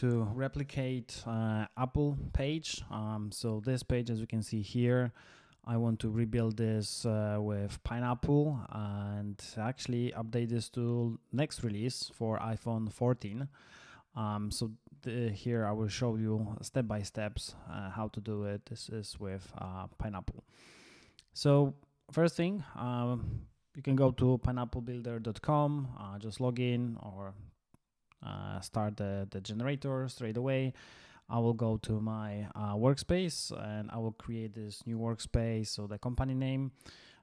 to replicate Apple page. So this page, as you can see here, I want to rebuild this with Pineapple and actually update this to next release for iPhone 14. So here I will show you step by steps how to do it. This is with Pineapple. So first thing, you can go to pineapplebuilder.com, just log in or start the generator straight away. I will go to my workspace and I will create this new workspace, so the company name.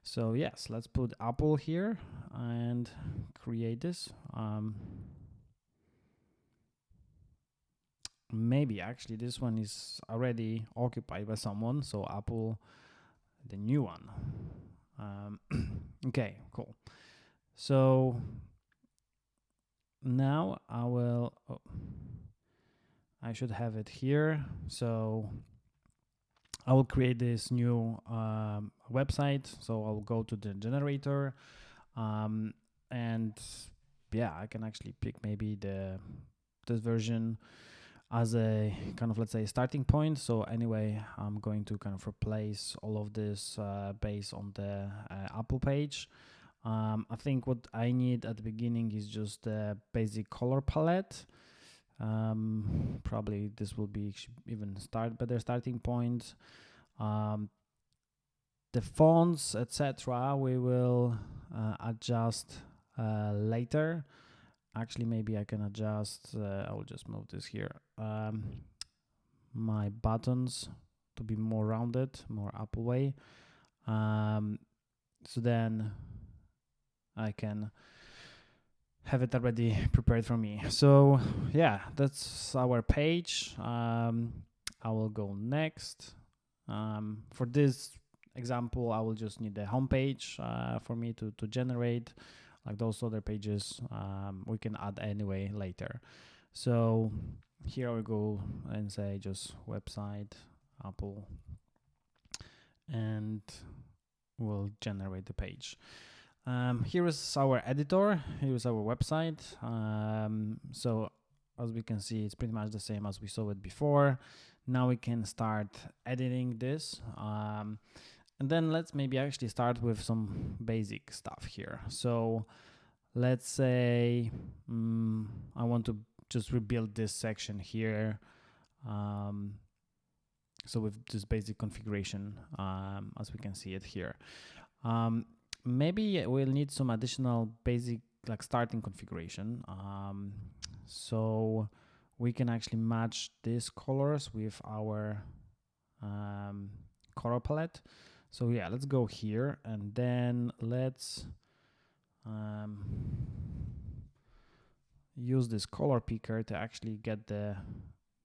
So yes, let's put Apple here and create this. Maybe actually this one is already occupied by someone, so Apple, the new one. Okay, cool. So now I should have it here. So I will create this new website. So I'll go to the generator, and yeah, I can actually pick maybe this version as a kind of, let's say, starting point. So anyway, I'm going to kind of replace all of this based on the Apple page. I think what I need at the beginning is just the basic color palette. Probably this will be even better starting point. The fonts, etc., we will adjust later. Actually, maybe I can adjust. I will just move this here. My buttons to be more rounded, more Apple way. So then I can have it already prepared for me. So yeah, that's our page. I will go next. For this example, I will just need the home page for me to generate. Like those other pages, we can add anyway later. So here we go and say just website Apple, and we'll generate the page. Here is our editor. Here is our website. So as we can see, it's pretty much the same as we saw it before. Now we can start editing this. And then let's maybe actually start with some basic stuff here. So let's say I want to just rebuild this section here. So with this basic configuration, as we can see it here. Maybe we'll need some additional basic like starting configuration. So we can actually match these colors with our color palette. So yeah, let's go here and then let's use this color picker to actually get the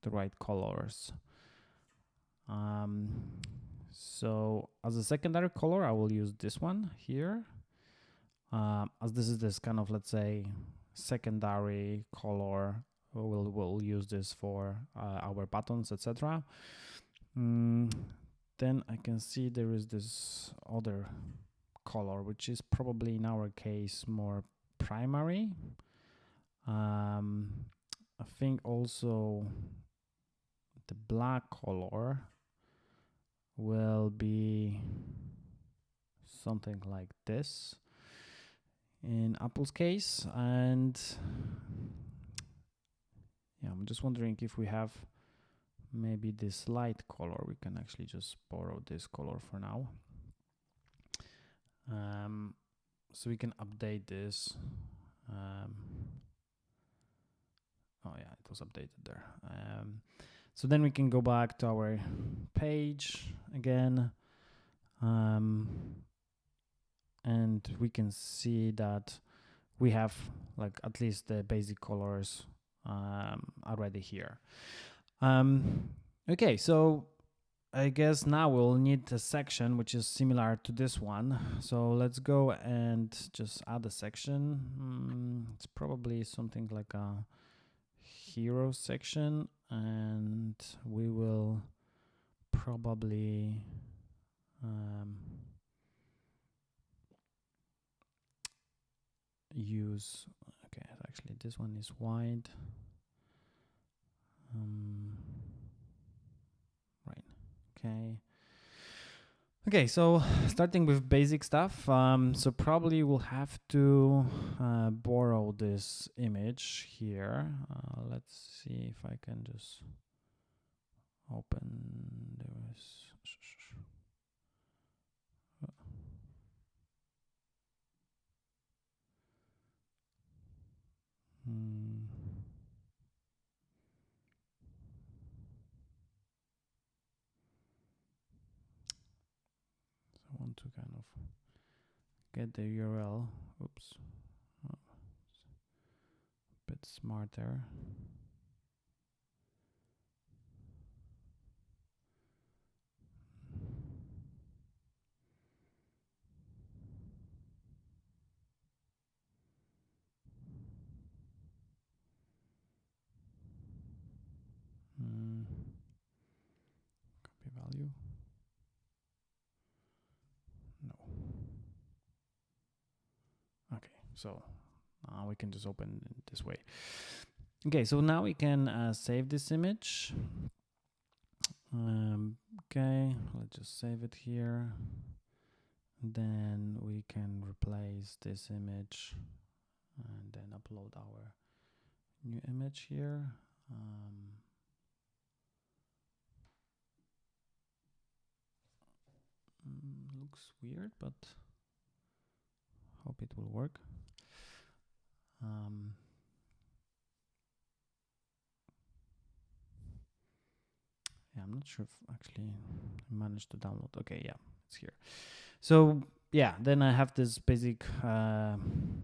right colors. So as a secondary color, I will use this one here, as this is this kind of, let's say, secondary color. We'll use this for our buttons, etc. Then I can see there is this other color, which is probably in our case more primary. I think also the black color will be something like this in Apple's case. And yeah, I'm just wondering if we have maybe this light color. We can actually just borrow this color for now. So we can update this. Oh yeah, it was updated there. So then we can go back to our page again. And we can see that we have like at least the basic colors already here. Okay, so I guess now we'll need a section which is similar to this one. So let's go and just add a section. It's probably something like a hero section, and we will probably use, okay, actually this one is wide. Okay. Okay, so starting with basic stuff. So probably we'll have to borrow this image here. Let's see if I can just open this. I want to kind of get the URL. Oops. A bit smarter. Copy value. No. Okay, so we can just open it this way. Okay, so now we can save this image. Okay, let's just save it here. Then we can replace this image and then upload our new image here. Looks weird, but hope it will work. Yeah, I'm not sure if actually I managed to download. Okay, yeah, it's here. So yeah, then I have this basic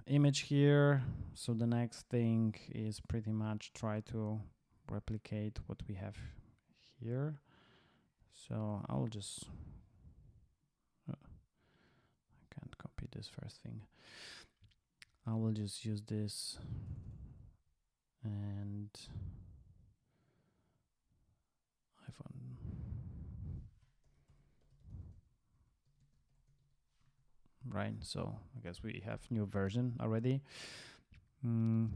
image here. So the next thing is pretty much try to replicate what we have here. So I'll just I can't copy this first thing. I will just use this and iPhone. Right, so I guess we have new version already. And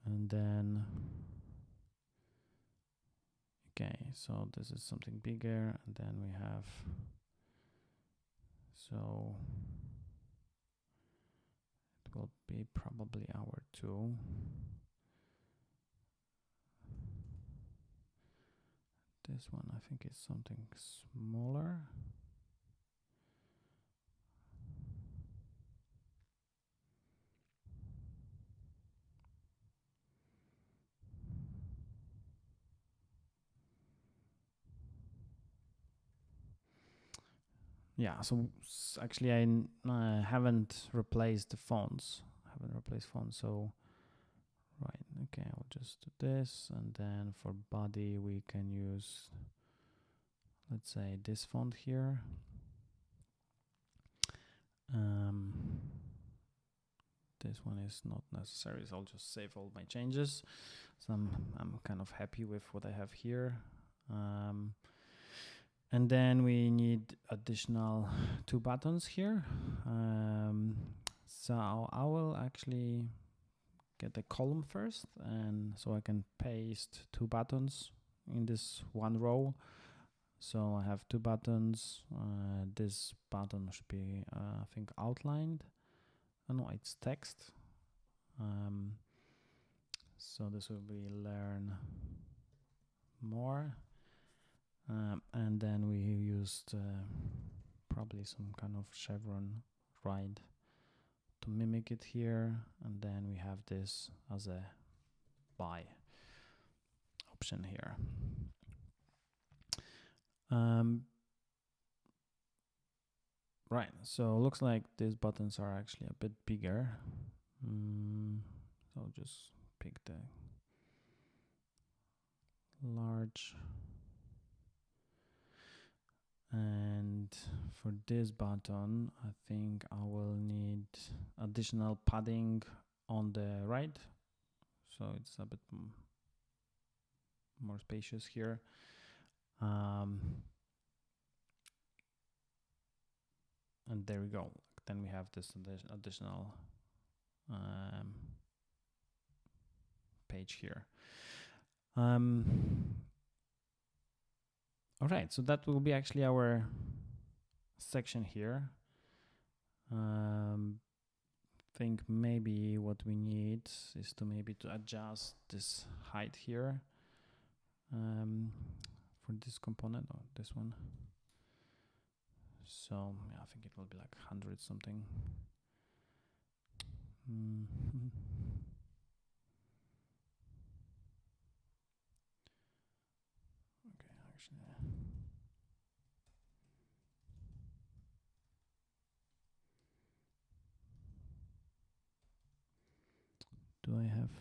then okay, so this is something bigger, and then we have so it will be probably our 2. This one I think is something smaller. Yeah, so actually I haven't replaced the fonts. So right, okay, I'll just do this, and then for body we can use, let's say, this font here. This one is not necessary, so I'll just save all my changes. So I'm kind of happy with what I have here. And then we need additional 2 buttons here. So I will actually get a column first, and so I can paste 2 buttons in this one row. So I have 2 buttons. This button should be, I think, outlined. Oh, no, it's text. So this will be learn more. And then we used probably some kind of chevron ride to mimic it here. And then we have this as a buy option here. Right, so looks like these buttons are actually a bit bigger. So I'll just pick the large. And for this button, I think I will need additional padding on the right. So it's a bit more spacious here. And there we go. Then we have this additional page here. All right, so that will be actually our section here. Think maybe what we need is to adjust this height here for this component or this one. So yeah, I think it will be like 100 something. Okay, actually. Do I have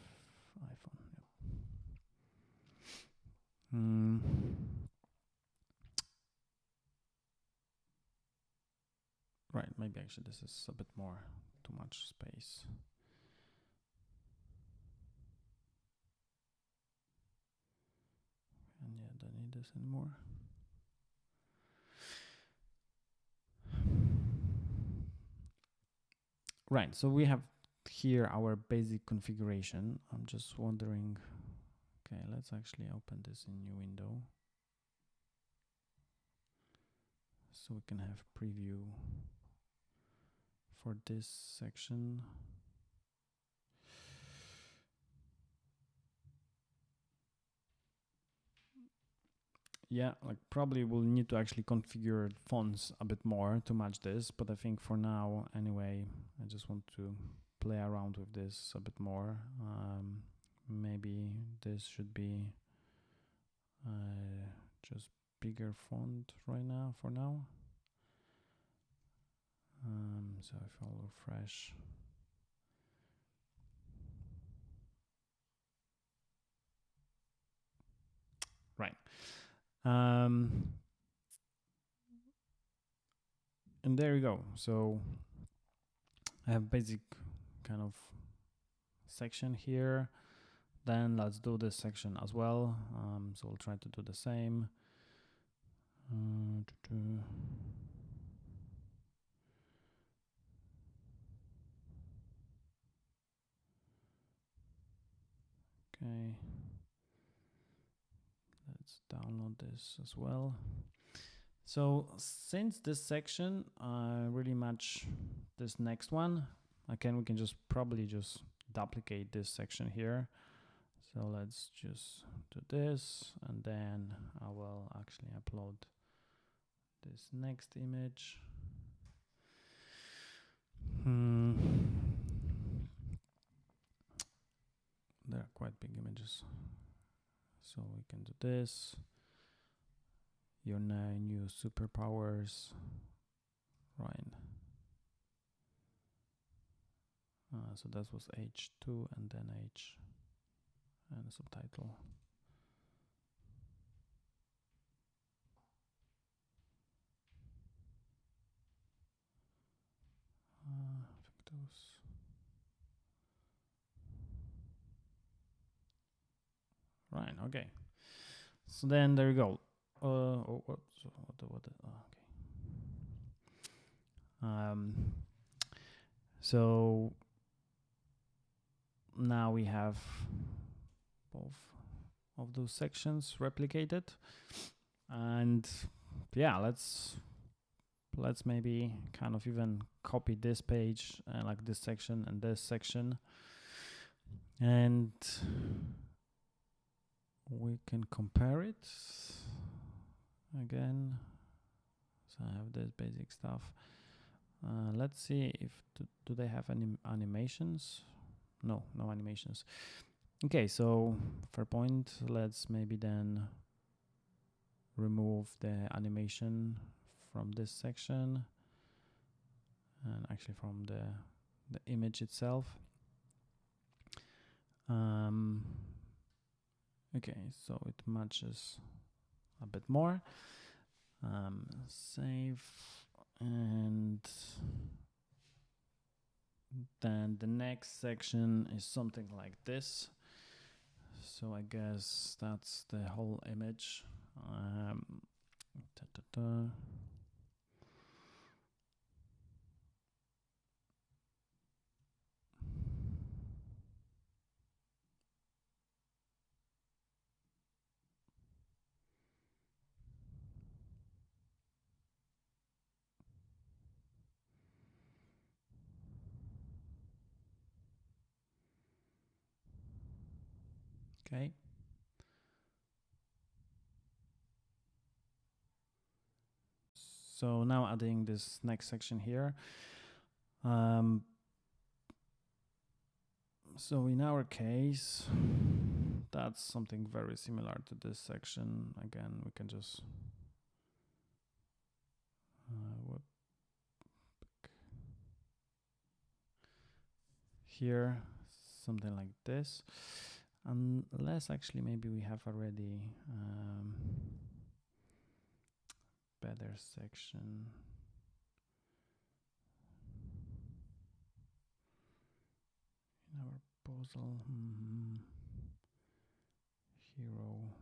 iPhone? Yep. Right, maybe actually this is a bit more, too much space. And yeah, don't need this anymore. Right, so we have here our basic configuration. I'm just wondering, okay, let's actually open this in new window. So we can have preview for this section. Yeah, like probably we'll need to actually configure fonts a bit more to match this, but I think for now, anyway, I just want to play around with this a bit more. Maybe this should be just bigger font right now, for now. So if I'll refresh. Right. And there you go. So I have basic kind of section here. Then let's do this section as well. So we'll try to do the same. Okay. Let's download this as well. So since this section really match this next one, we can just probably just duplicate this section here. So let's just do this, and then I will actually upload this next image. There are quite big images, so we can do this. Your new superpowers, right? So that was H2 and then H and subtitle. I think those. Right. Okay. So then there you go. What? Okay. So now we have both of those sections replicated, and yeah, let's maybe kind of even copy this page, like this section and this section, and we can compare it again. So I have this basic stuff. Let's see if do they have any animations. No animations. Okay, so fair point. Let's maybe then remove the animation from this section and actually from the image itself. Okay, so it matches a bit more. Save, and then the next section is something like this. So I guess that's the whole image. Okay. So now adding this next section here. So in our case, that's something very similar to this section. Again, we can just here, something like this. Unless actually maybe we have already better section. In our proposal, hero.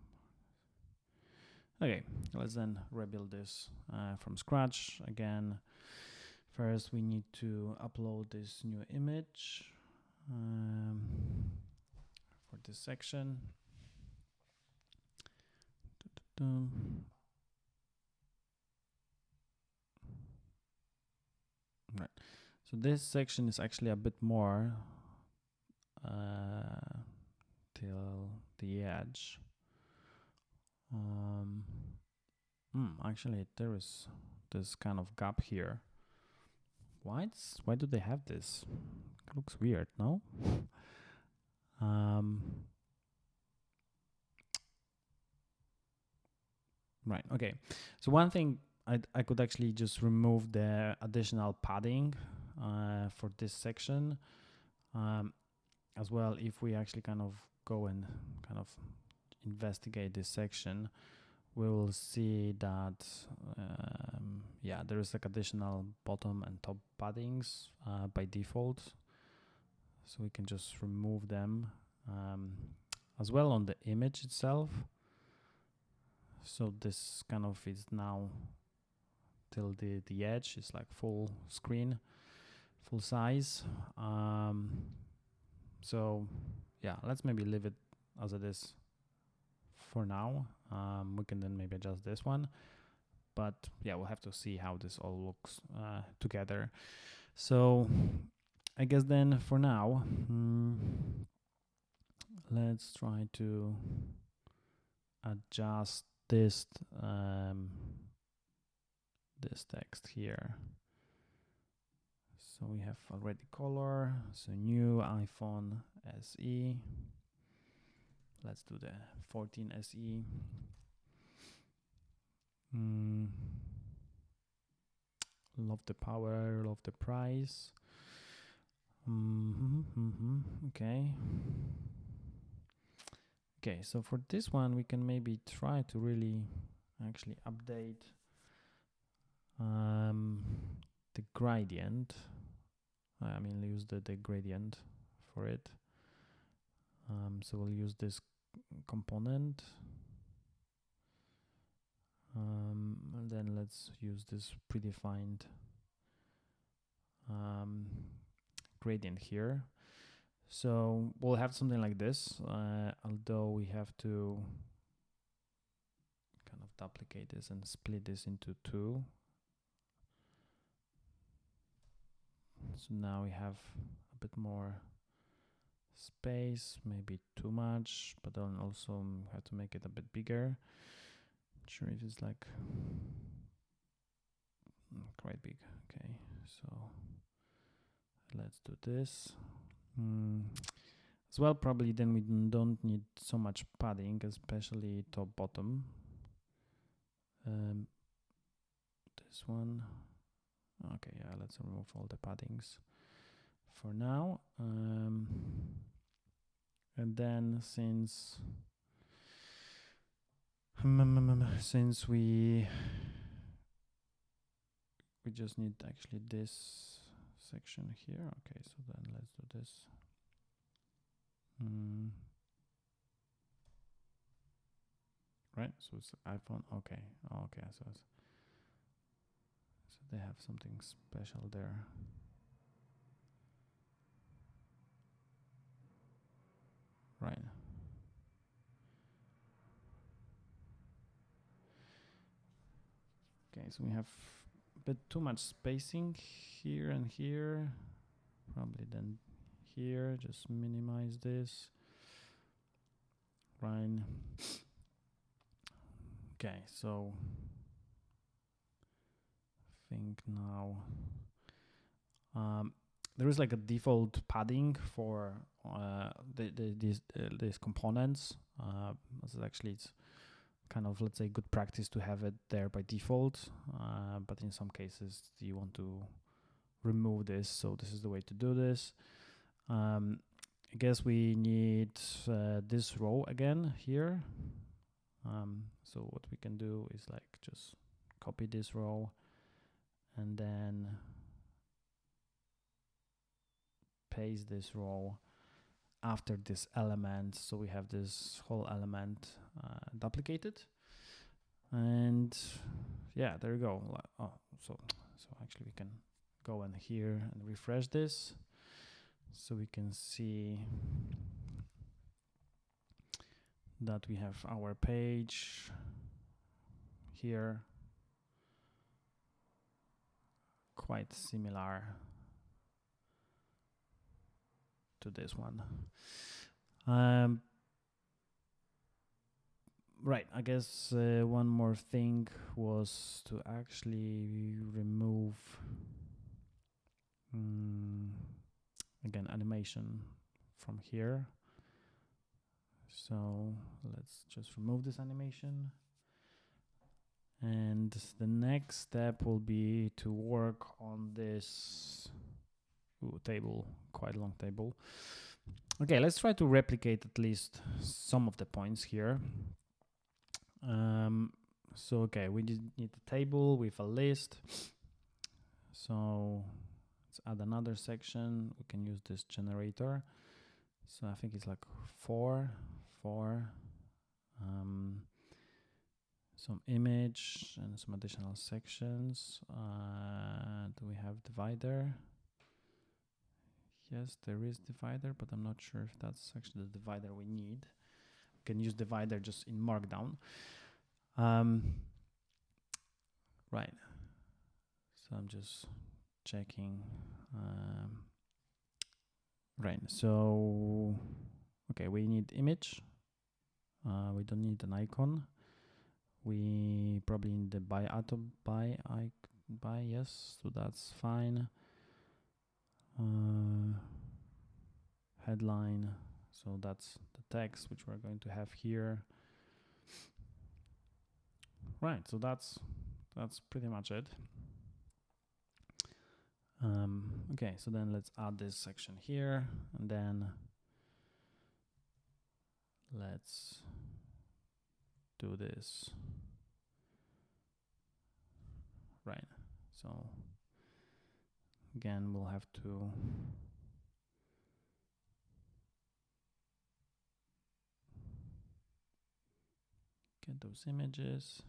Okay, let's then rebuild this from scratch. Again, first we need to upload this new image for this section. Right. So this section is actually a bit more till the edge. Actually, there is this kind of gap here. Why do they have this? It looks weird, no? Right. Okay. So one thing I could actually just remove the additional padding for this section as well. If we actually kind of go and kind of investigate this section, we will see that yeah, there is like additional bottom and top paddings by default, so we can just remove them as well on the image itself. So this kind of is now till the edge is like full screen, full size. So yeah, let's maybe leave it as it is for now. We can then maybe adjust this one, but yeah, we'll have to see how this all looks together. So I guess then for now, let's try to adjust this this text here. So we have already color, so new iPhone SE. Let's do the 14 SE. Love the power, love the price. Okay. Okay, so for this one, we can maybe try to really actually update the gradient. I mean, use the gradient for it. So we'll use this component. And then let's use this predefined gradient here. So we'll have something like this, although we have to kind of duplicate this and split this into two. So now we have a bit more space, maybe too much, but then also have to make it a bit bigger. Not sure if it's like quite big. Okay, so let's do this. As well, probably then we don't need so much padding, especially top bottom. This one. Okay, yeah, let's remove all the paddings for now. And then since we just need actually this section here. Okay, so then let's do this. Right, so it's iPhone. Okay, okay, so they have something special there. Right. Okay, so we have a bit too much spacing here and here. Probably then here, just minimize this. right? Okay, so I think now there is like a default padding for these components. This is actually, it's kind of, let's say, good practice to have it there by default, but in some cases you want to remove this, so this is the way to do this. I guess we need this row again here. So what we can do is like just copy this row and then paste this row after this element, so we have this whole element duplicated. And yeah, there you go. Oh, so actually we can go in here and refresh this, so we can see that we have our page here, quite similar to this one. Right, I guess one more thing was to actually remove again animation from here. So let's just remove this animation. And the next step will be to work on this table, quite a long table. Okay, let's try to replicate at least some of the points here. So okay, we need a table with a list. So let's add another section. We can use this generator. So I think it's like 4. Some image and some additional sections. Do we have divider? Yes, there is divider, but I'm not sure if that's actually the divider we need. We can use divider just in Markdown. Right. So I'm just checking. Right. So, okay, we need image. We don't need an icon. We probably need the by, yes, so that's fine. Headline, so that's the text which we're going to have here. Right, so that's pretty much it. Okay, so then let's add this section here, and then let's do this. Right, so again, we'll have to get those images.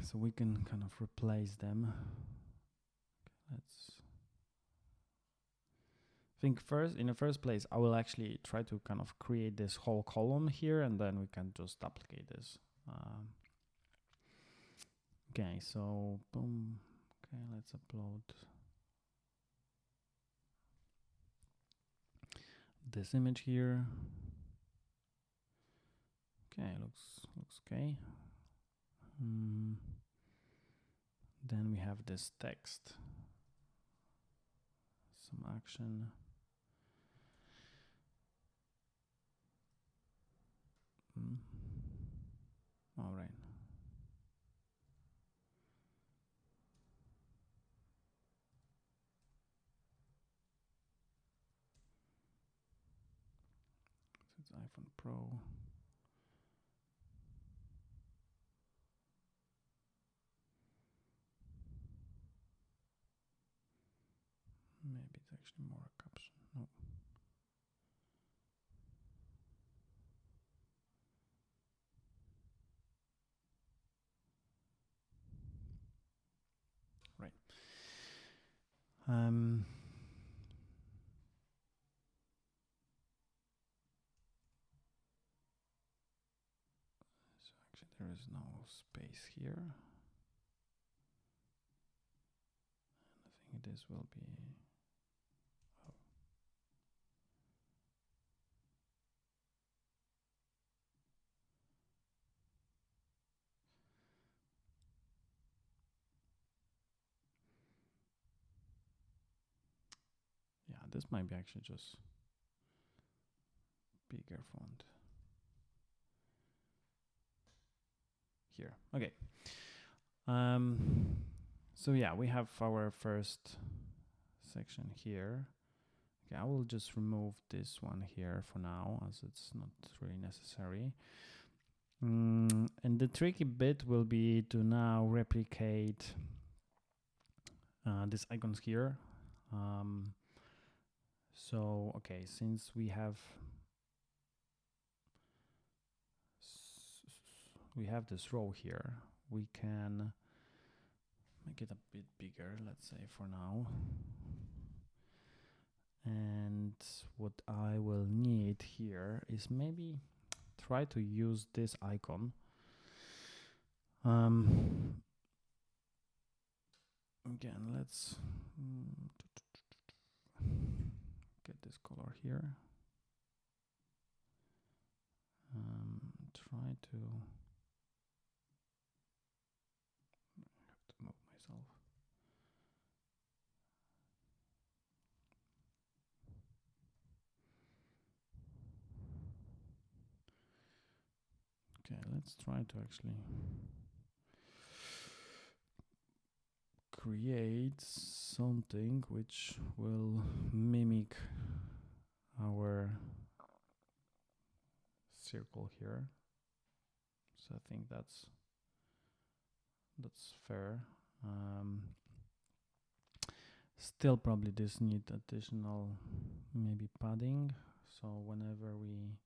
So we can kind of replace them. Let's think first, in the first place, I will actually try to kind of create this whole column here, and then we can just duplicate this. Okay, so boom. Okay, let's upload this image here. Okay, looks okay. Then we have this text, some action. All right. So it's iPhone Pro. Maybe it's actually more a caption. No. Right. So actually there is no space here. And I think this will be. Oh. Yeah, this might be actually just bigger font. Here. Okay. So yeah, we have our first section here. Okay, I will just remove this one here for now, as it's not really necessary. And the tricky bit will be to now replicate these icons here. So okay, since we have this row here, we can make it a bit bigger, let's say for now. And what I will need here is maybe try to use this icon. Again, let's get this color here. Try to move myself. Okay, let's try to actually create something which will mimic our circle here. So I think that's fair. Still probably this need additional maybe padding. So whenever we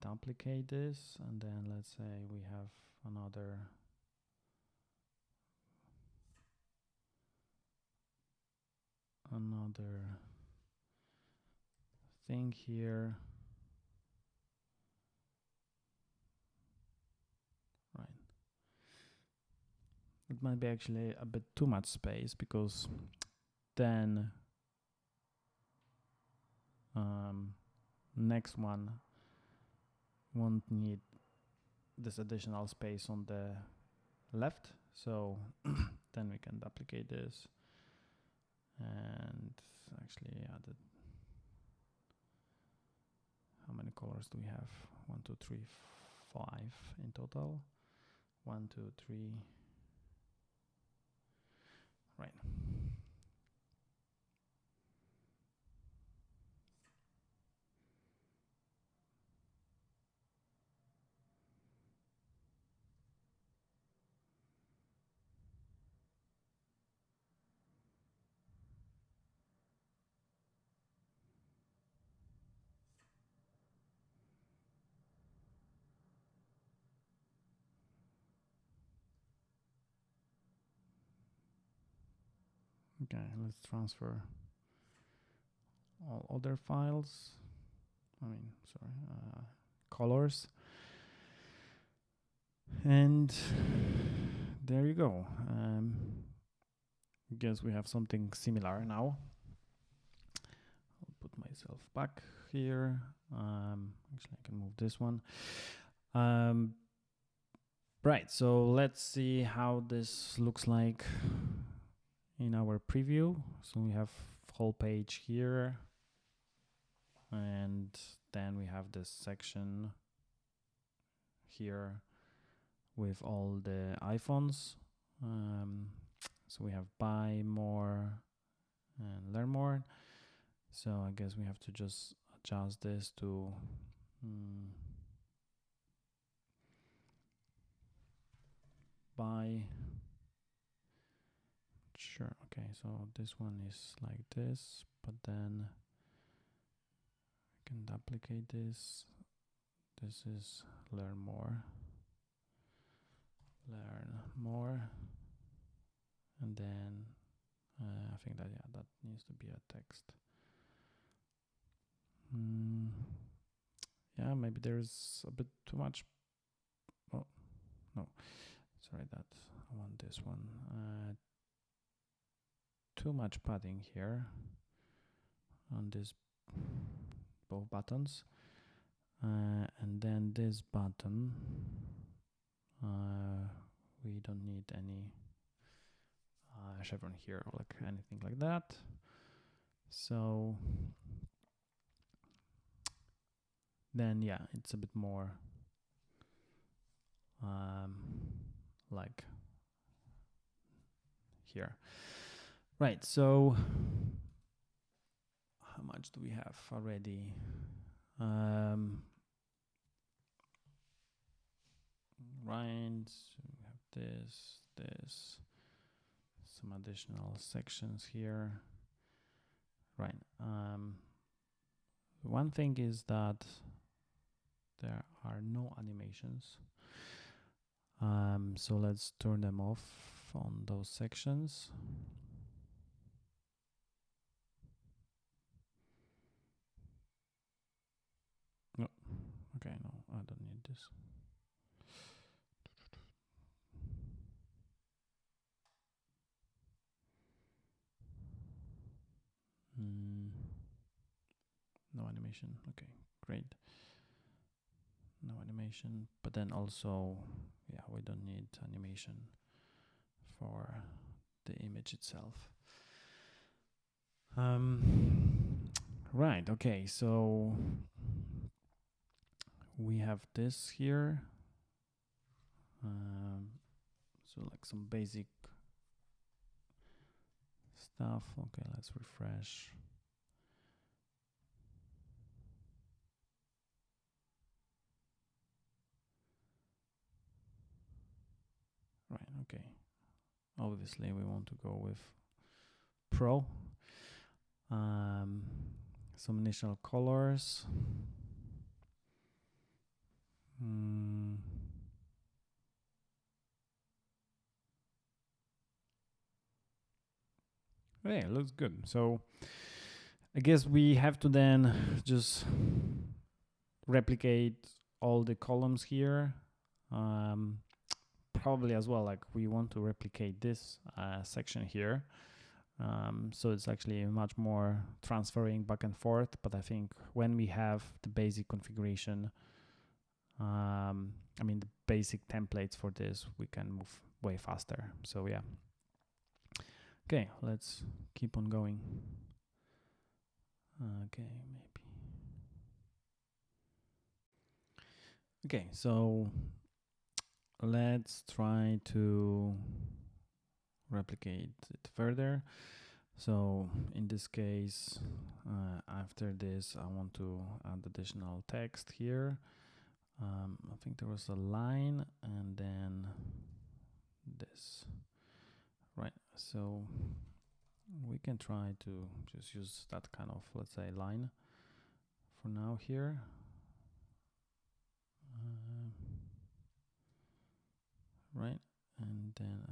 duplicate this, and then let's say we have another thing here, right? It might be actually a bit too much space, because then next one won't need this additional space on the left, so then we can duplicate this and actually add it. How many colors do we have? 1, 2, 3, 5 in total. 1, 2, 3. Right. Okay, let's transfer all other files. Colors. And there you go. I guess we have something similar now. I'll put myself back here. Actually, I can move this one. Right, so let's see how this looks like in our preview. So we have whole page here, and then we have this section here with all the iPhones. So we have buy more and learn more. So I guess we have to just adjust this to buy. Sure. Okay, so this one is like this, but then I can duplicate this. This is learn more. And then I think that that needs to be a text. Yeah, maybe there's a bit too much. Oh no, sorry, that I want this one. too much padding here on this both buttons, and then this button we don't need any chevron here or like anything like that. So then yeah, it's a bit more like here. Right, so how much do we have already? Right, so we have this, some additional sections here. Right. One thing is that there are no animations. So let's turn them off on those sections. No, okay, no, I don't need this. No animation. Okay, great. No animation, but then also, yeah, we don't need animation for the image itself. Right, okay, so we have this here. So like some basic stuff. Okay, let's refresh. Right, okay. Obviously we want to go with Pro. Some initial colors. Yeah, it looks good. So I guess we have to then just replicate all the columns here. Probably as well, like we want to replicate this section here. So it's actually much more transferring back and forth, but I think when we have the basic configuration, I mean the basic templates for this, we can move way faster. So yeah. Okay, let's keep on going. Okay, maybe. Okay, so let's try to replicate it further. So in this case, after this, I want to add additional text here. I think there was a line and then this. Right, so we can try to just use that kind of, let's say, line for now here. Right, and then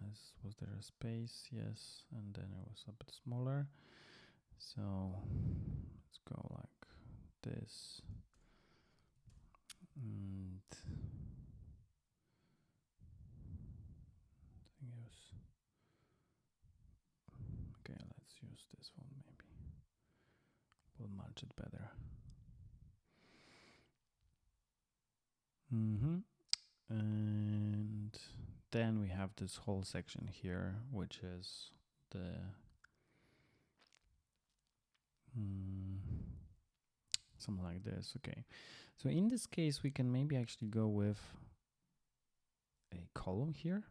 was there a space? Yes, and then it was a bit smaller. So let's go like this. And okay, let's use this one maybe. We'll match it better. And then we have this whole section here, which is the something like this. Okay, so in this case, we can maybe actually go with a column here.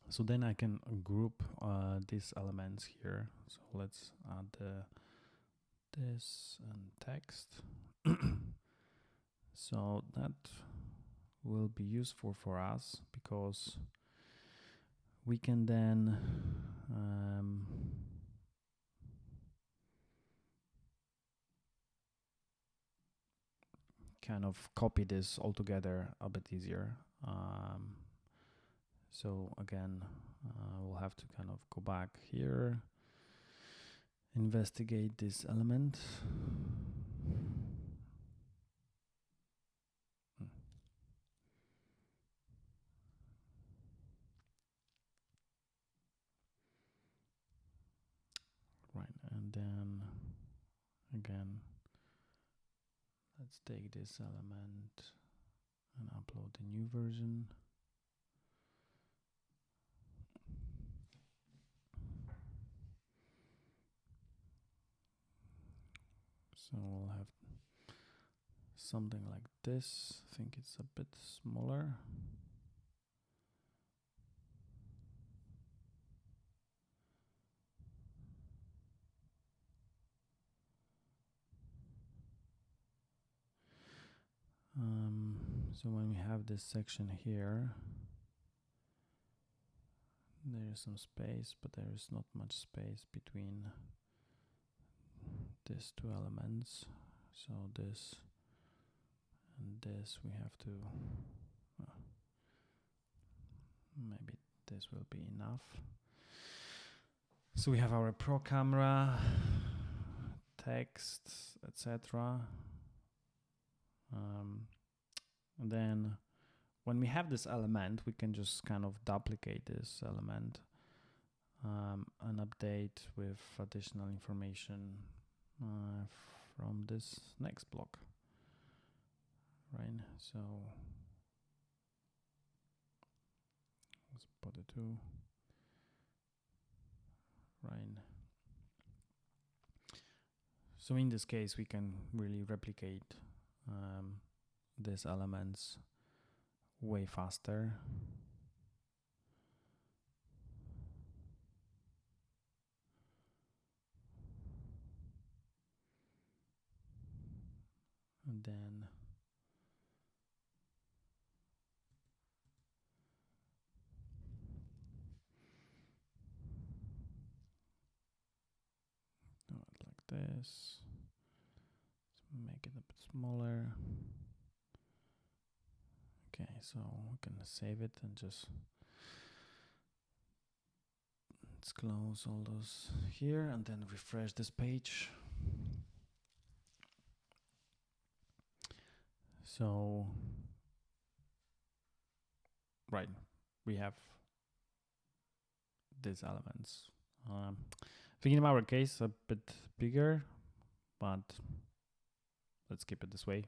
So then I can group these elements here. So let's add this and text. So that will be useful for us because we can then kind of copy this all together a bit easier. So again, we'll have to kind of go back here, investigate this element. then again, let's take this element and upload the new version. So we'll have something like this. I think it's a bit smaller. So when we have this section here, there is some space, but there is not much space between these two elements. So this and this we have to, maybe this will be enough. So we have our pro camera, text, etc. And then when we have this element, we can just kind of duplicate this element and update with additional information from this next block, right? So let's put it to, right? So in this case, we can really replicate these elements way faster. And then do it like this. Let's make it a bit smaller. Okay, so we can save it and just let's close all those here and then refresh this page. So, right, we have these elements. I think in our case a bit bigger, but let's keep it this way.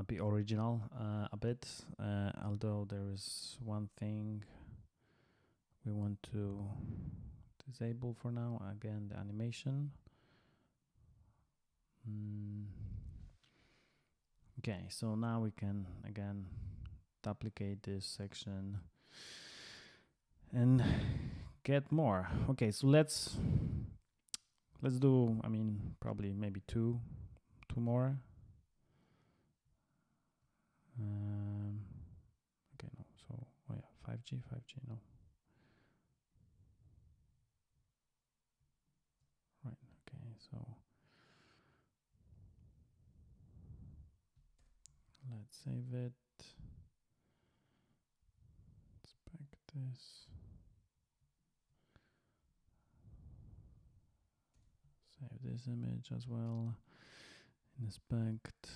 Be original a bit, although there is one thing we want to disable for now. Again, the animation. Okay, so now we can again duplicate this section and get more. Okay, so let's do, I mean, probably maybe two more. Okay, no, so, oh yeah, 5G, no. Right, okay, so let's save it. Inspect this. Save this image as well. Inspect.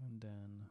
And then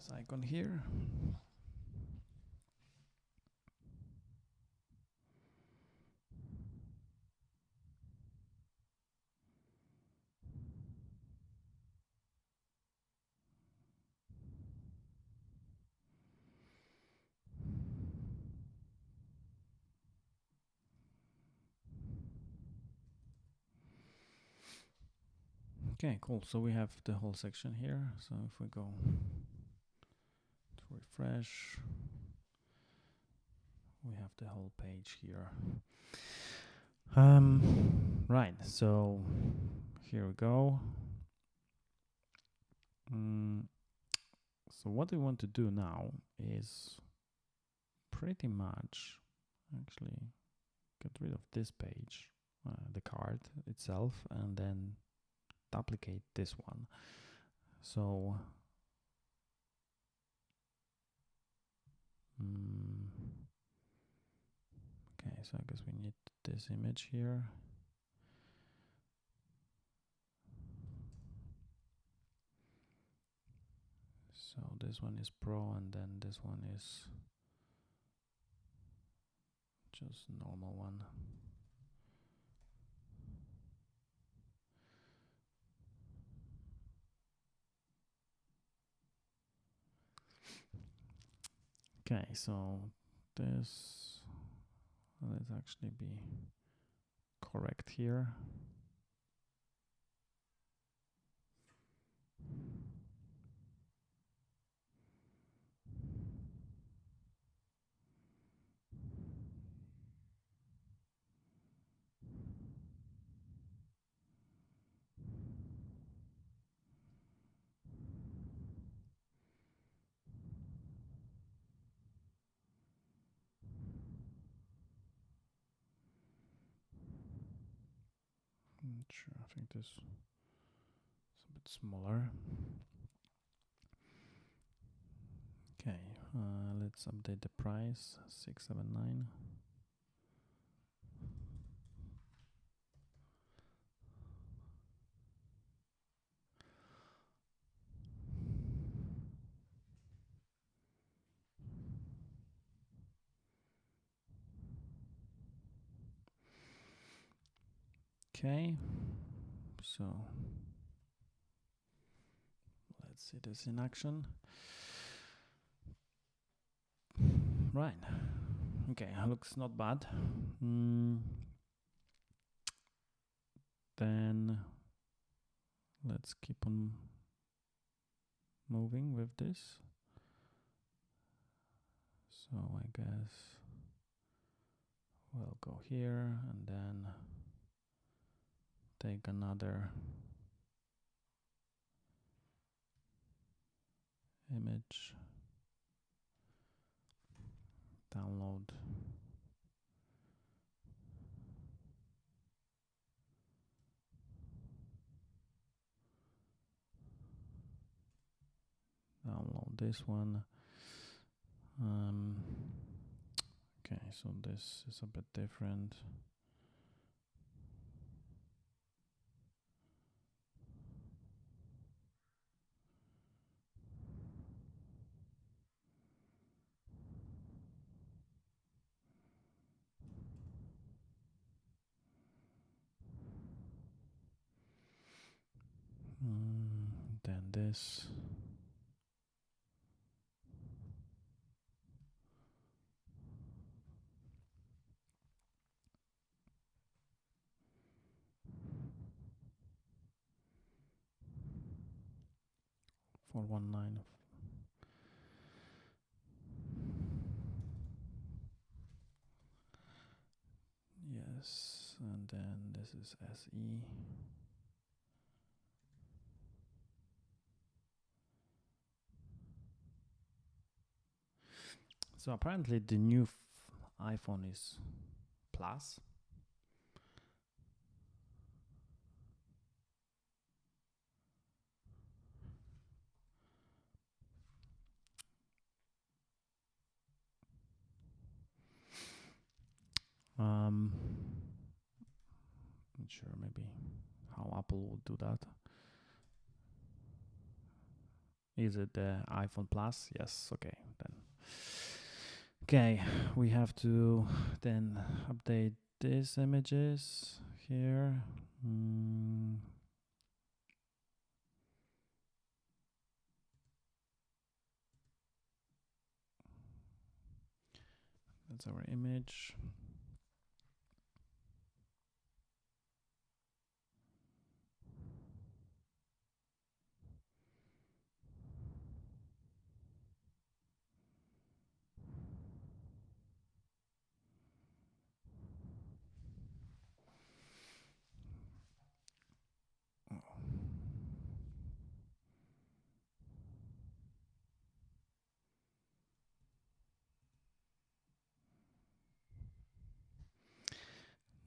this icon here. Okay, cool. So we have the whole section here. So if we go to refresh, we have the whole page here. Right, so here we go. So what we want to do now is pretty much actually get rid of this page, the card itself, and then duplicate this one. So okay, so I guess we need this image here. So this one is Pro, and then this one is just normal one. Okay, so this, let's actually be correct here. Not sure, I think this is a bit smaller. Okay, let's update the price, 679. Okay, so let's see this in action. Right, okay, looks not bad. Then let's keep on moving with this. So I guess we'll go here and then take another image, download. Download this one. Okay, so this is a bit different. Then this. For 19. Yes, and then this is SE. So apparently the new iPhone is Plus. Not sure maybe how Apple would do that. Is it the iPhone Plus? Yes. Okay, then. Okay, we have to then update these images here. That's our image.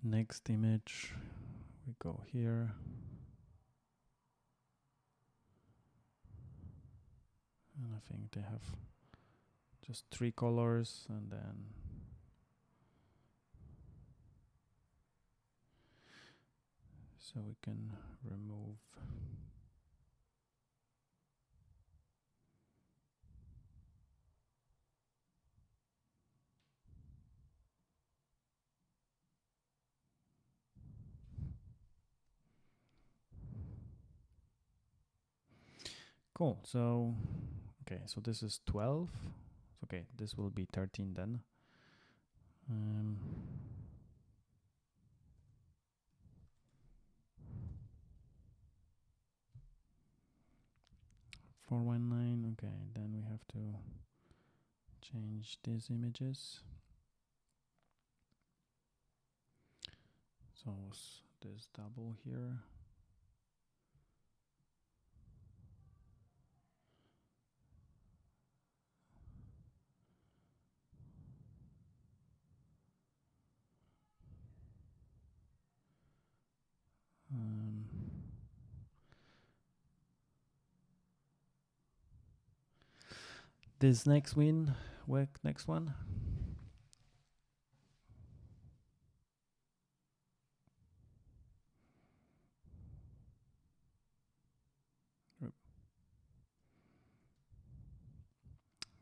Next image, we go here. And I think they have just 3 colors, and then so we can remove cool. So okay, so this is 12. Okay, this will be 13 then. 419. Okay, then we have to change these images. So this double here. This next next one.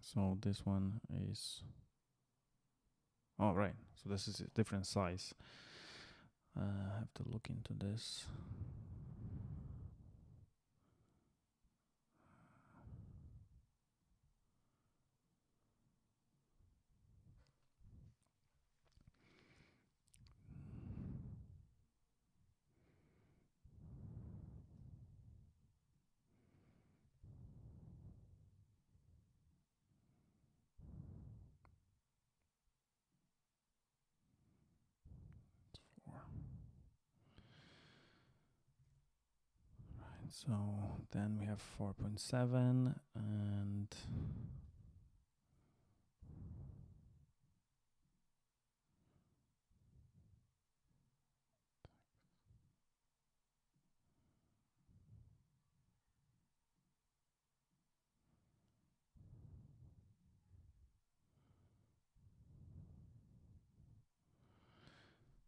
So this one is, oh right, so this is a different size. I have to look into this. So then we have 4.7 and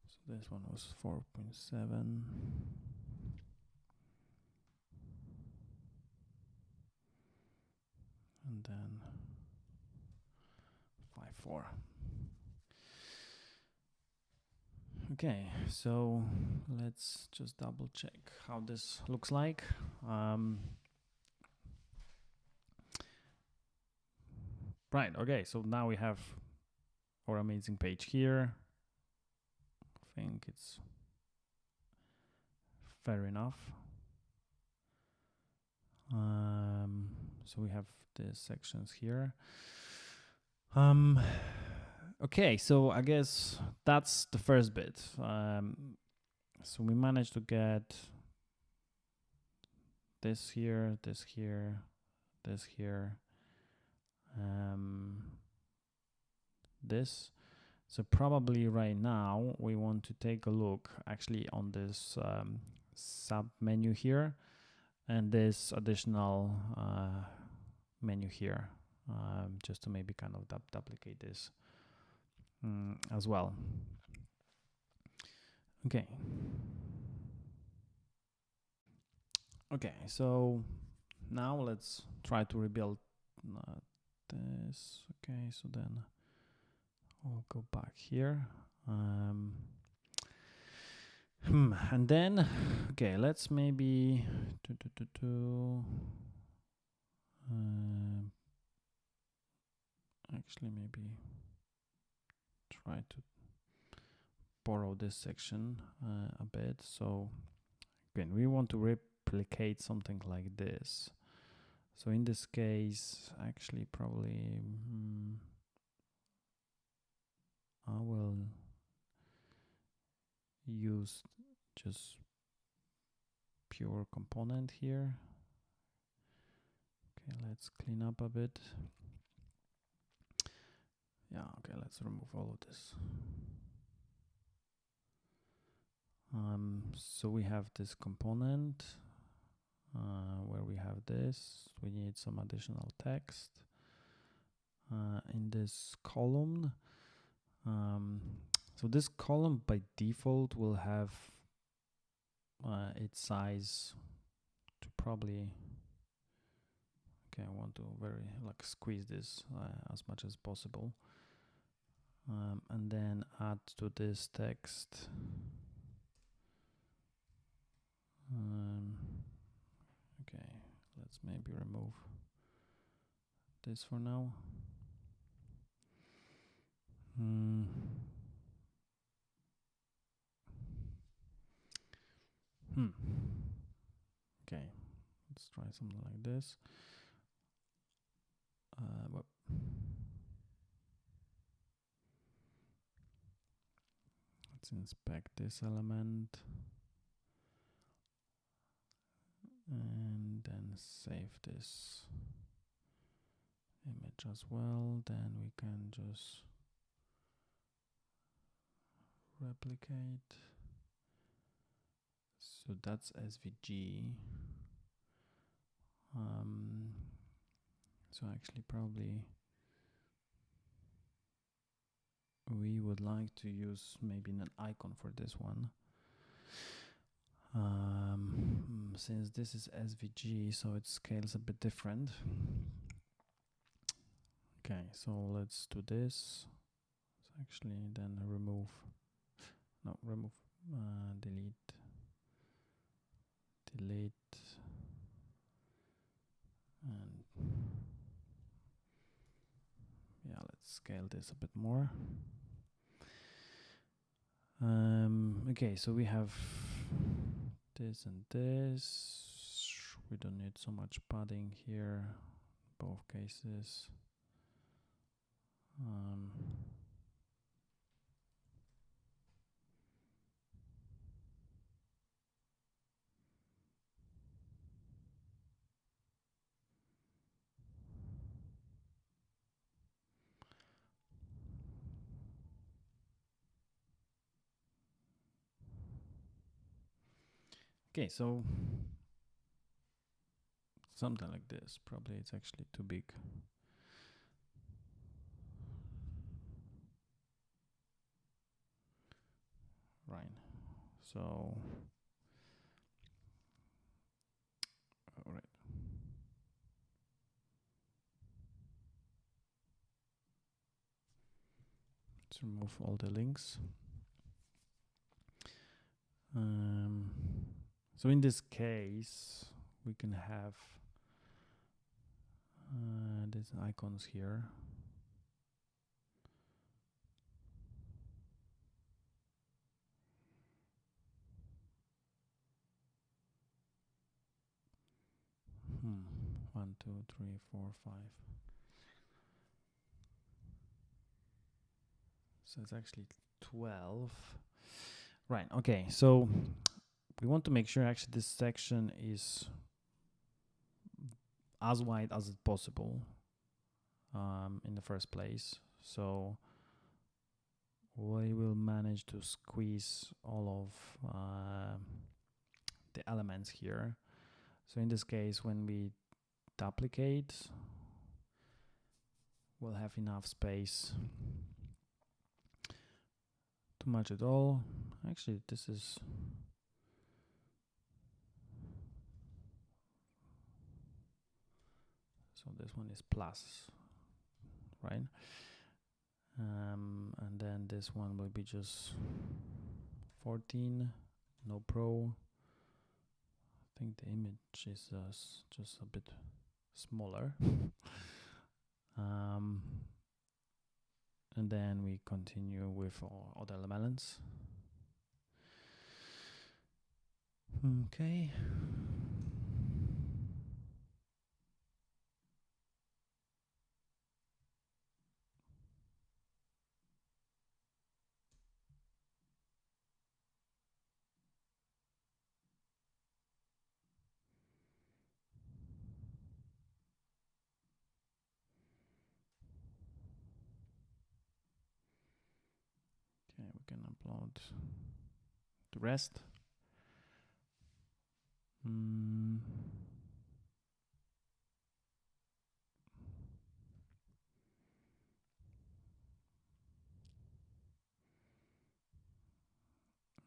so this one was 4.7. And then 5.4. Okay, so let's just double check how this looks like. Right, okay, so now we have our amazing page here. I think it's fair enough. So we have the sections here. Okay, so I guess that's the first bit. So we managed to get this here, this here, this here, this. So probably right now we want to take a look actually on this sub menu here and this additional menu here, just to maybe kind of duplicate this as well. Okay, so now let's try to rebuild this. Okay, so then we'll go back here. And then, okay, let's maybe actually maybe try to borrow this section a bit. So again, we want to replicate something like this. So in this case, actually probably I will use just pure component here. Okay, let's clean up a bit. Yeah, okay, let's remove all of this. So we have this component where we have this. We need some additional text in this column. So this column by default will have its size to probably, okay, I want to very like squeeze this as much as possible, and then add to this text okay, let's maybe remove this for now. Okay, let's try something like this. Let's inspect this element and then save this image as well. Then we can just replicate. So that's SVG. So actually probably we would like to use maybe an icon for this one. Since this is SVG, so it scales a bit different. Okay, so let's do this. So actually then remove, delete, and yeah, let's scale this a bit more. Okay, so we have this and this. We don't need so much padding here, both cases. Okay, so something like this. Probably it's actually too big. Right. So, all right. Let's remove all the links. So in this case, we can have these icons here. One, two, three, four, five. So it's actually 12. Right, okay, so we want to make sure actually this section is as wide as it's possible in the first place. So we will manage to squeeze all of the elements here. So in this case, when we duplicate, we'll have enough space to match it all. Actually, this is So this one is plus, right? And then this one will be just 14, no pro. I think the image is just a bit smaller. And then we continue with our other elements. Okay. Okay, we can upload the rest.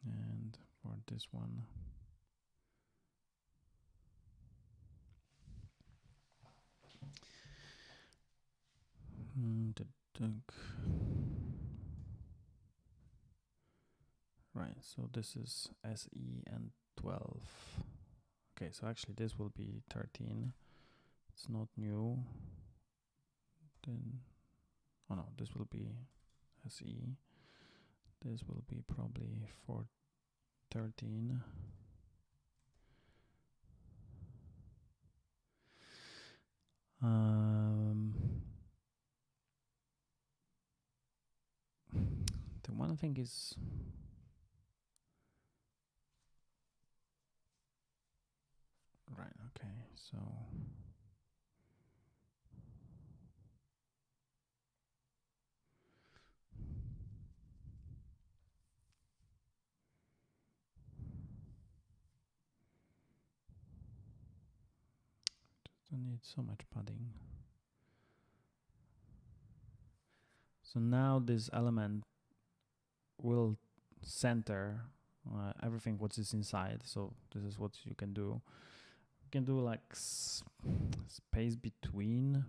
And for this one, right, so this is SE and 12. Okay, so actually this will be 13. It's not new. Then, oh no, this will be SE. This will be probably for 13. The one thing is, right, okay, so just don't need so much padding. So now this element will center everything what is inside. So this is what you can do. You can do like space between,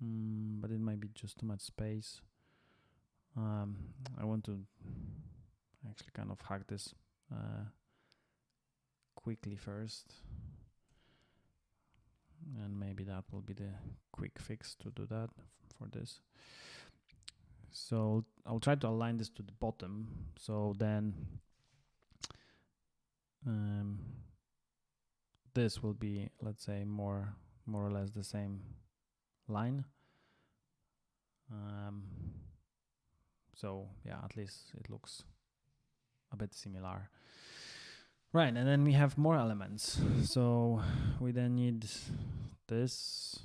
but it might be just too much space. I want to actually kind of hack this quickly first, and maybe that will be the quick fix to do that for this. So I'll try to align this to the bottom, so then this will be, let's say, more or less the same line. So yeah, at least it looks a bit similar. Right, and then we have more elements. So we then need this.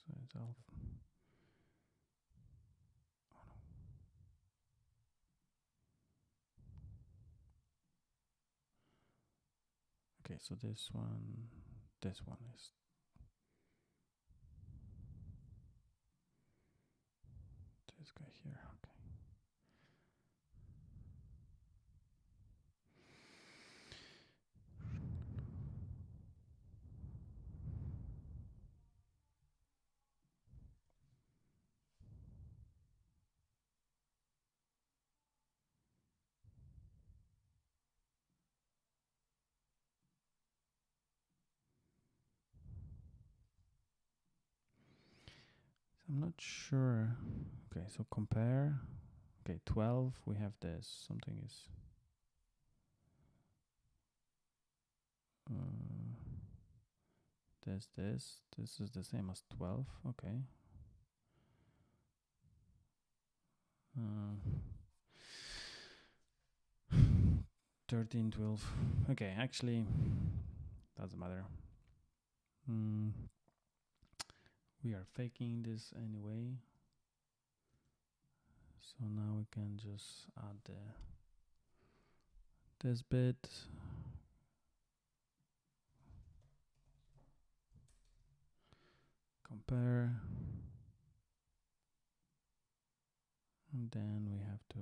So it's all. Okay, so this one is this guy here. Okay. I'm not sure. Okay, so compare. Okay, 12, we have this. Something is this is the same as 12. Okay. 13, 12. Okay, actually, doesn't matter. We are faking this anyway. So now we can just add this bit. Compare. And then we have to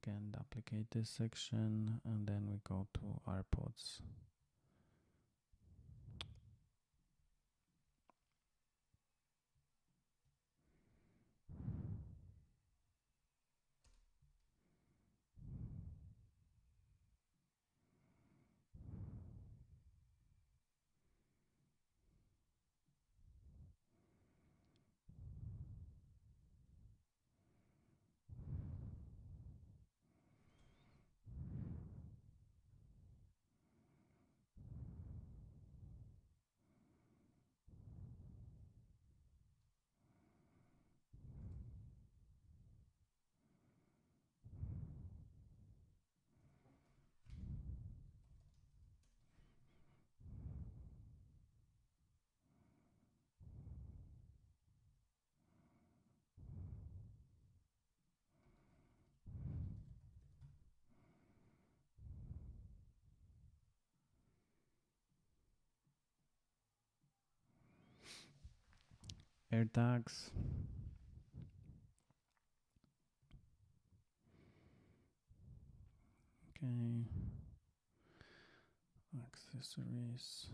again duplicate this section, and then we go to our pods. Air tags. Okay. Accessories.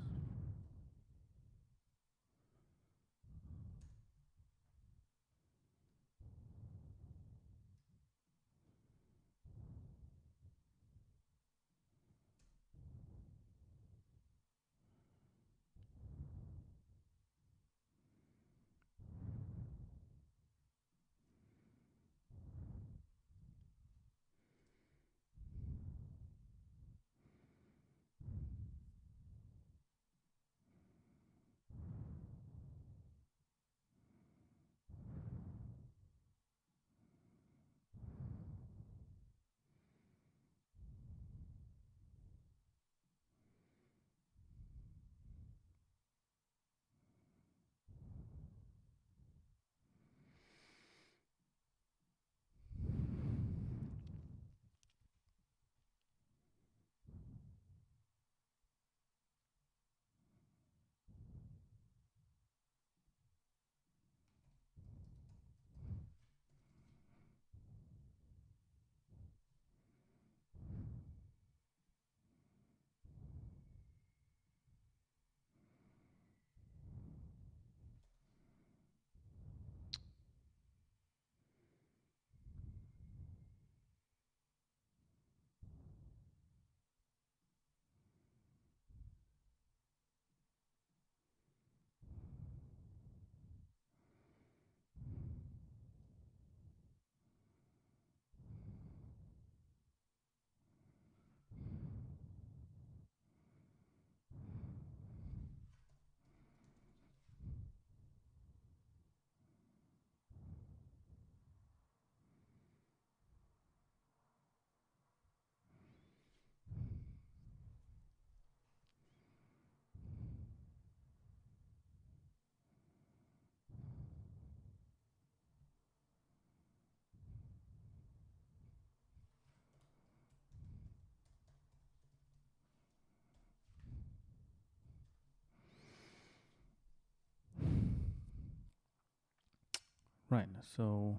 Right, so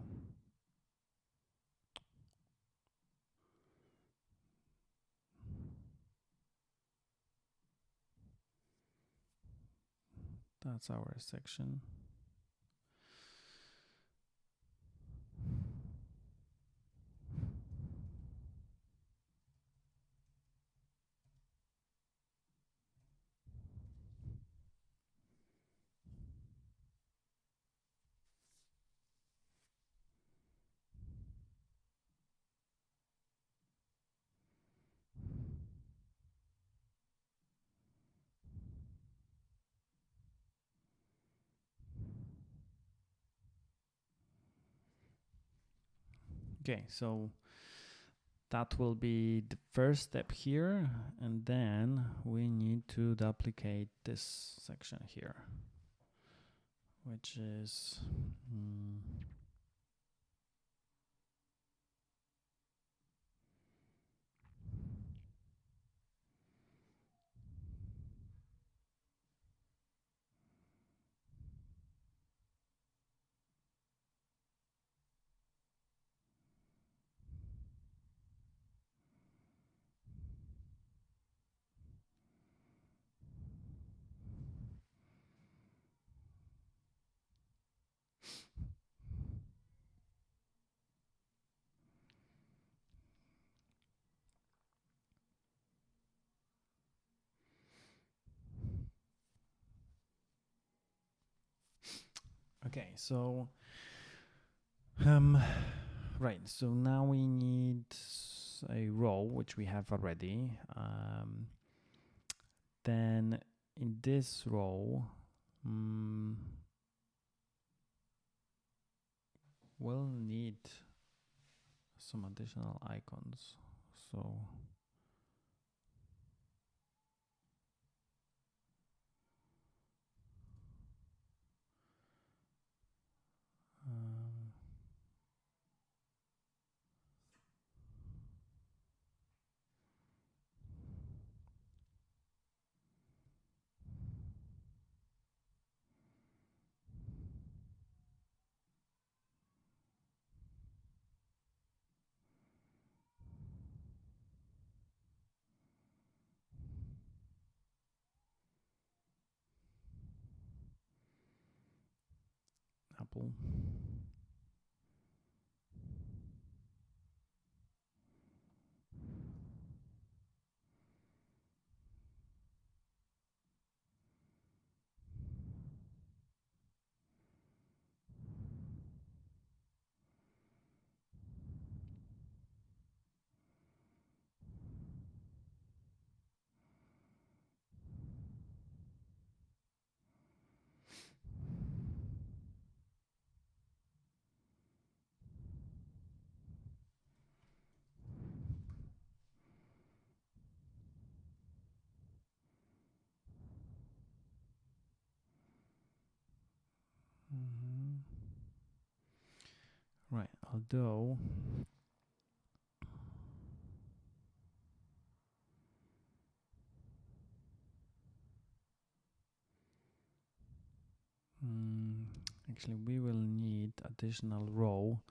that's our section. Okay, so that will be the first step here, and then we need to duplicate this section here, which is okay. So right, so now we need a row, which we have already. Then in this row, we'll need some additional icons. So Apple. Right, although actually we will need additional row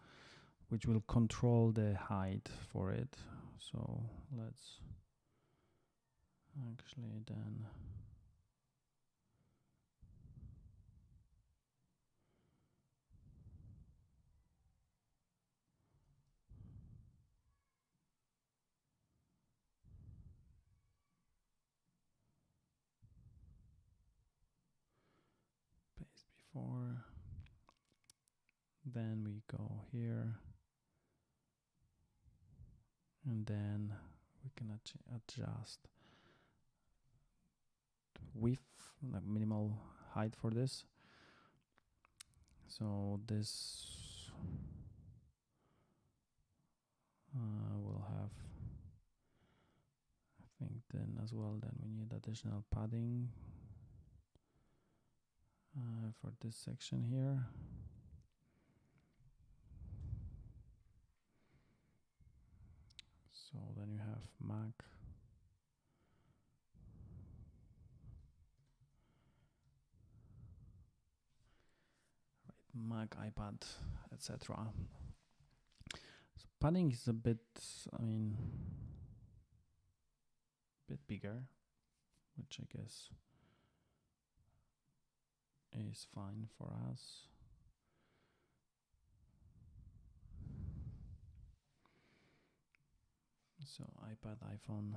which will control the height for it. So let's actually then paste before, then we go here, and then we can adjust width, like minimal height for this. So this will have, I think then as well, then we need additional padding for this section here. So then you have Mac, Mac, iPad, etc. So padding is a bit, I mean, bit bigger, which I guess is fine for us. So iPad, iPhone.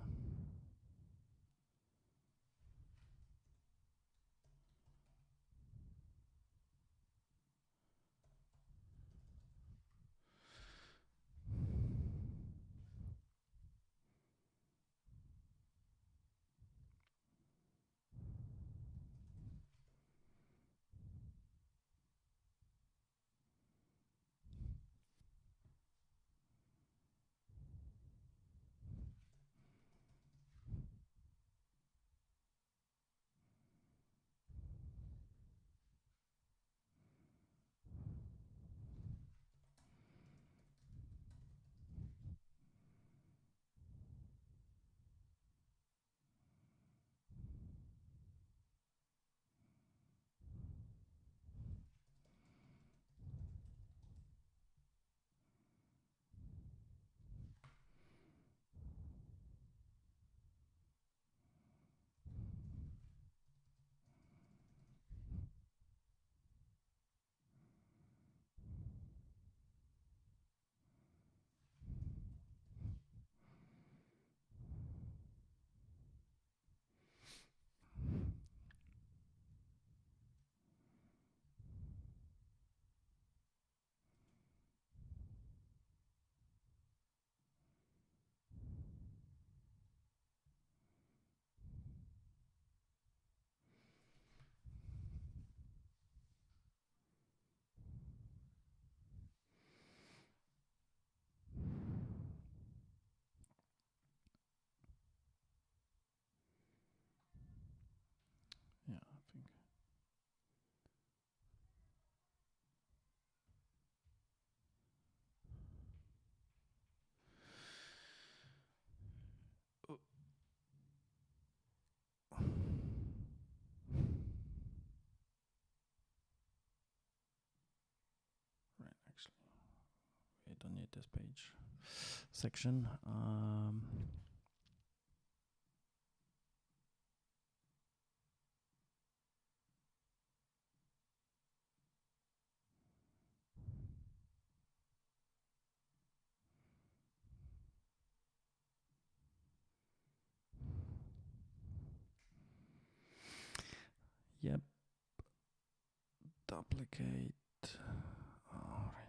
don't need this page section. Yep. Duplicate. All right.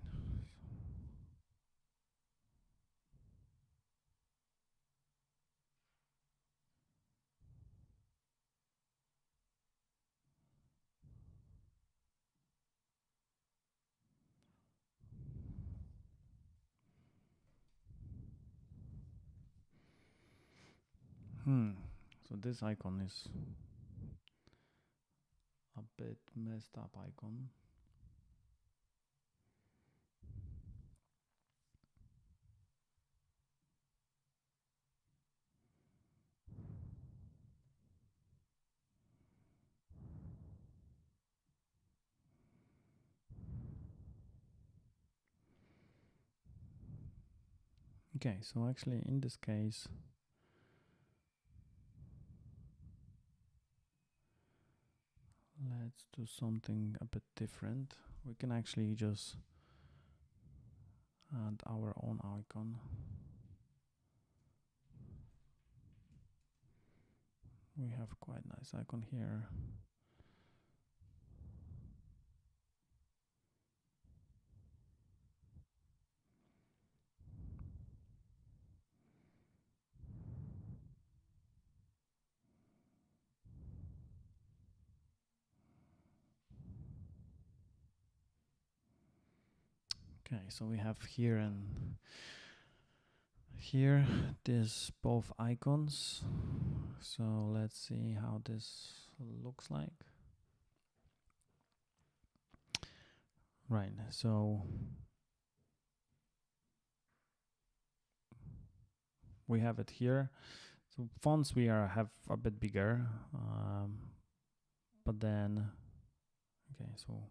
So this icon is a bit messed up icon. Okay, so actually in this case, let's do something a bit different. We can actually just add our own icon. We have quite nice icon here. Okay, so we have here and here this both icons. So let's see how this looks like. Right, so we have it here. So fonts we have a bit bigger, but then okay, so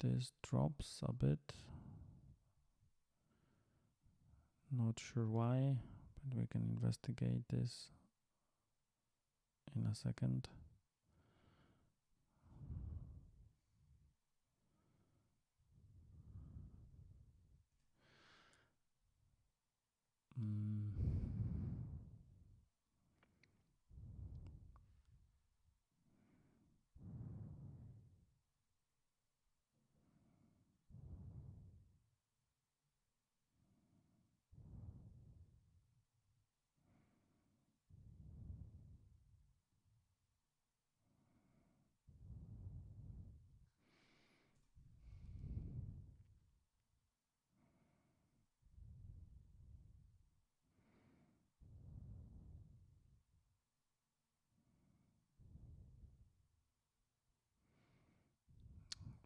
this drops a bit. Not sure why, but we can investigate this in a second.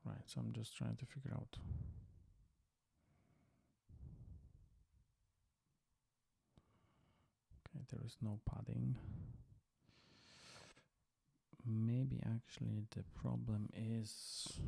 Right, so I'm just trying to figure out. Okay, there is no padding. Maybe actually the problem is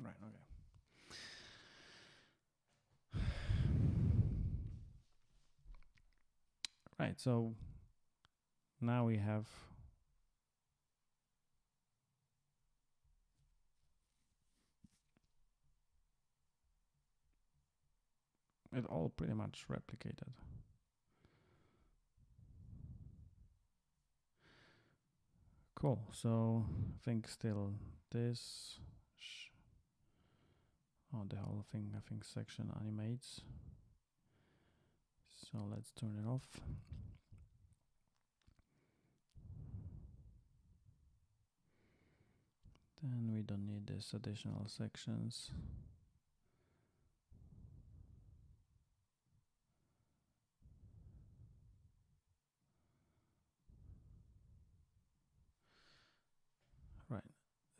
right, okay. Right, so now we have it all pretty much replicated. Cool, so I think still this, the whole thing, I think section animates. So let's turn it off. Then we don't need this additional sections.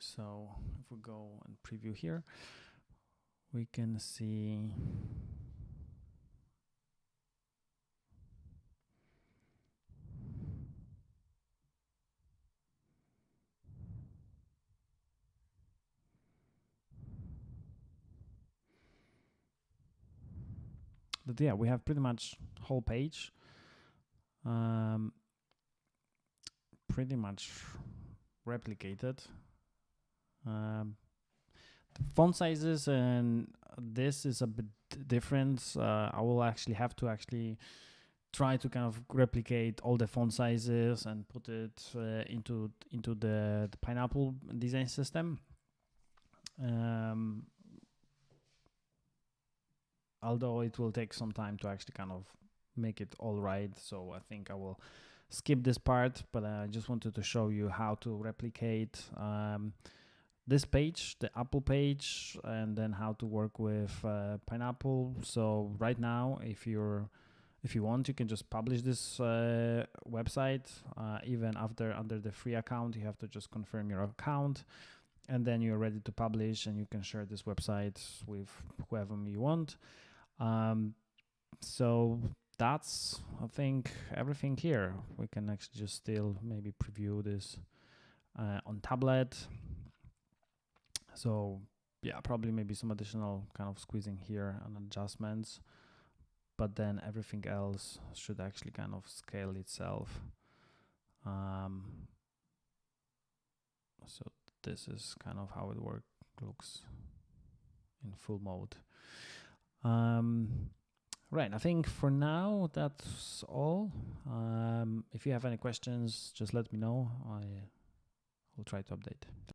So if we go and preview here, we can see that, yeah, we have pretty much whole page pretty much replicated. The font sizes and this is a bit different. I will actually have to try to kind of replicate all the font sizes and put it into the Pineapple design system. Although it will take some time to actually kind of make it all right, so I think I will skip this part, but I just wanted to show you how to replicate this page, the Apple page, and then how to work with Pineapple. So right now, if you want, you can just publish this website. Even under the free account, you have to just confirm your account, and then you're ready to publish, and you can share this website with whoever you want. So that's, I think, everything here. We can actually just still maybe preview this on tablet. So yeah, probably maybe some additional kind of squeezing here and adjustments, but then everything else should actually kind of scale itself. So this is kind of how it looks in full mode. Right, I think for now that's all. If you have any questions, just let me know. I will try to update.